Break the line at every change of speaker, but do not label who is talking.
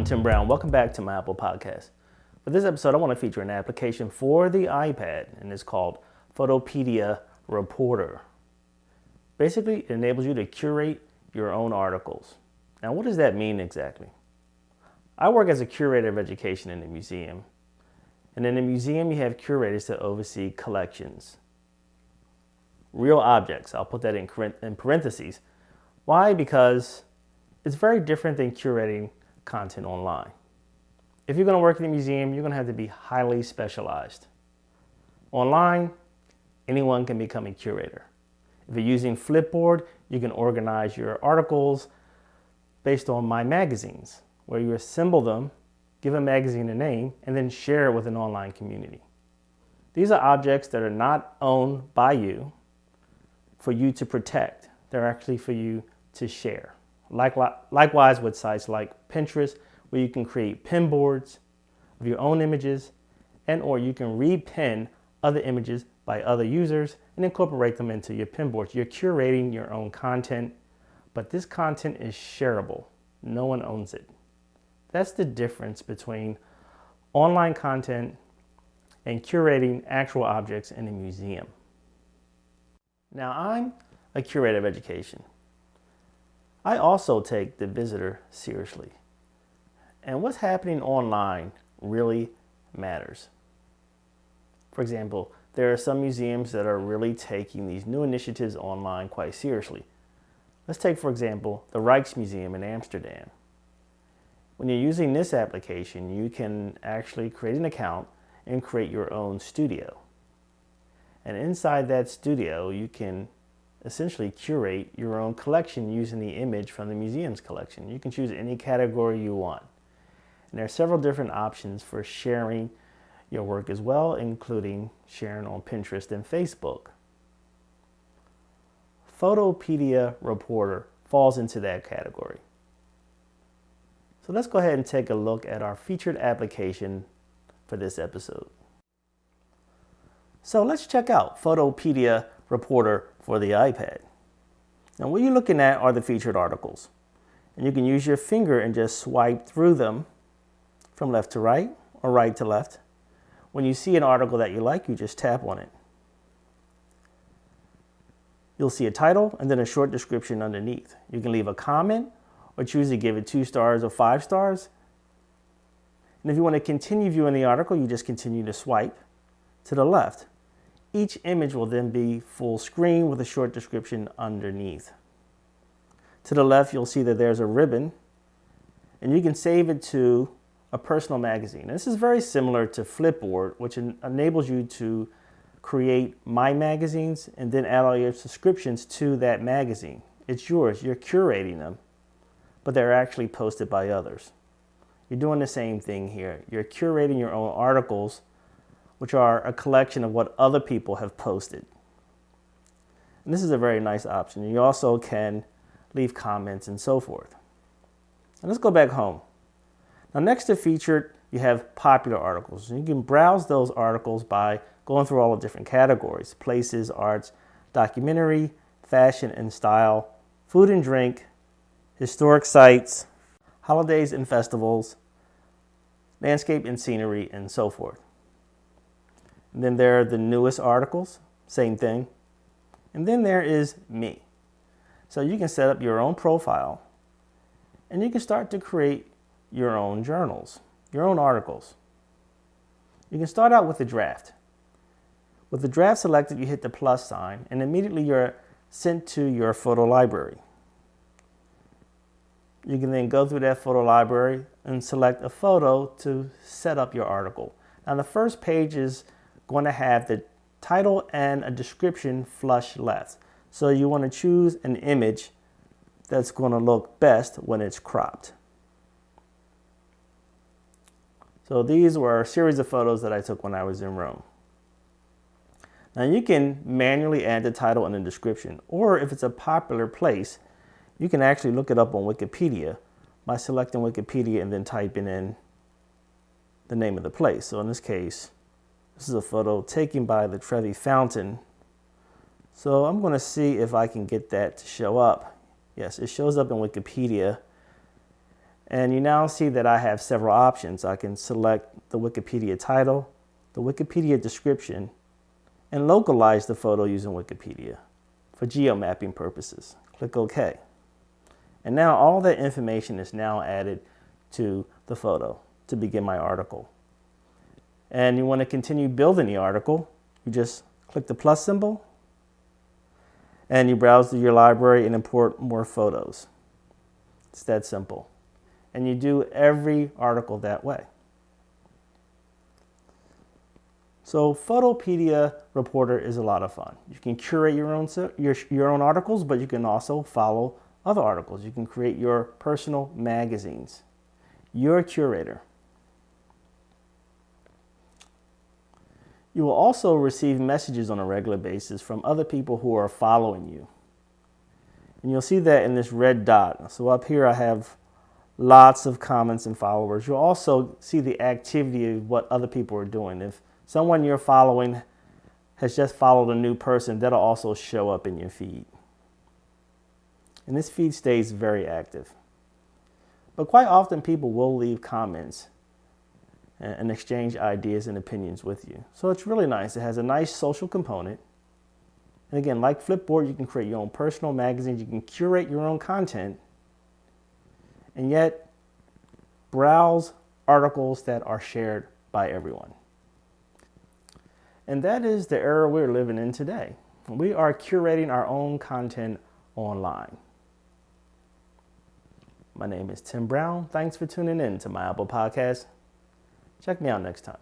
I'm Tim Brown. Welcome back to my Apple Podcast. For this episode, I want to feature an application for the iPad, and it's called Fotopedia Reporter. Basically, it enables you to curate your own articles. Now, what does that mean exactly? I work as a curator of education in a museum. And in a museum, you have curators to oversee collections. Real objects. I'll put that in parentheses. Why? Because it's very different than curating content online. If you're going to work in a museum, you're going to have to be highly specialized. Online, anyone can become a curator. If you're using Flipboard, you can organize your articles based on My Magazines, where you assemble them, give a magazine a name, and then share it with an online community. These are objects that are not owned by you for you to protect. They're actually for you to share. Likewise with sites like Pinterest, where you can create pin boards of your own images, and or you can repin other images by other users and incorporate them into your pin boards. You're curating your own content, but this content is shareable. No one owns it. That's the difference between online content and curating actual objects in a museum. Now, I'm a curator of education. I also take the visitor seriously. And what's happening online really matters. For example, there are some museums that are really taking these new initiatives online quite seriously. Let's take, for example, the Rijksmuseum in Amsterdam. When you're using this application, you can actually create an account and create your own studio. And inside that studio, you can essentially curate your own collection using the image from the museum's collection. You can choose any category you want. And there are several different options for sharing your work as well, including sharing on Pinterest and Facebook. Fotopedia Reporter falls into that category. So let's go ahead and take a look at our featured application for this episode. So let's check out Fotopedia Reporter for the iPad. Now what you're looking at are the featured articles. And you can use your finger and just swipe through them from left to right or right to left. When you see an article that you like, you just tap on it. You'll see a title and then a short description underneath. You can leave a comment or choose to give it 2 stars or 5 stars. And if you want to continue viewing the article, you just continue to swipe to the left. Each image will then be full screen with a short description underneath. To the left, you'll see that there's a ribbon, and you can save it to a personal magazine. This is very similar to Flipboard, which enables you to create My Magazines and then add all your subscriptions to that magazine. It's yours. You're curating them, but they're actually posted by others. You're doing the same thing here. You're curating your own articles, which are a collection of what other people have posted. And this is a very nice option. You also can leave comments and so forth. And let's go back home. Now next to featured, you have popular articles. And you can browse those articles by going through all the different categories: places, arts, documentary, fashion and style, food and drink, historic sites, holidays and festivals, landscape and scenery, and so forth. And then there are the newest articles, same thing. And then there is me. So you can set up your own profile and you can start to create your own journals, your own articles. You can start out with a draft. With the draft selected, you hit the plus sign and immediately you're sent to your photo library. You can then go through that photo library and select a photo to set up your article. Now the first page is going to have the title and a description flush left. So you want to choose an image that's going to look best when it's cropped. So these were a series of photos that I took when I was in Rome. Now you can manually add the title and the description, or if it's a popular place, you can actually look it up on Wikipedia by selecting Wikipedia and then typing in the name of the place. So in this case, this is a photo taken by the Trevi Fountain. So I'm going to see if I can get that to show up. Yes, it shows up in Wikipedia. And you now see that I have several options. I can select the Wikipedia title, the Wikipedia description, and localize the photo using Wikipedia for geomapping purposes. Click OK. And now all that information is now added to the photo to begin my article. And you want to continue building the article, you just click the plus symbol and you browse through your library and import more photos. It's that simple. And you do every article that way. So Fotopedia Reporter is a lot of fun. You can curate your own articles, but you can also follow other articles. You can create your personal magazines. You're a curator. You will also receive messages on a regular basis from other people who are following you. And you'll see that in this red dot. So up here I have lots of comments and followers. You'll also see the activity of what other people are doing. If someone you're following has just followed a new person, that'll also show up in your feed. And this feed stays very active. But quite often people will leave comments and exchange ideas and opinions with you. So it's really nice. It has a nice social component. And again, like Flipboard, you can create your own personal magazines. You can curate your own content and yet browse articles that are shared by everyone. And that is the era we're living in today. We are curating our own content online. My name is Tim Brown. Thanks for tuning in to my Apple Podcast. Check me out next time.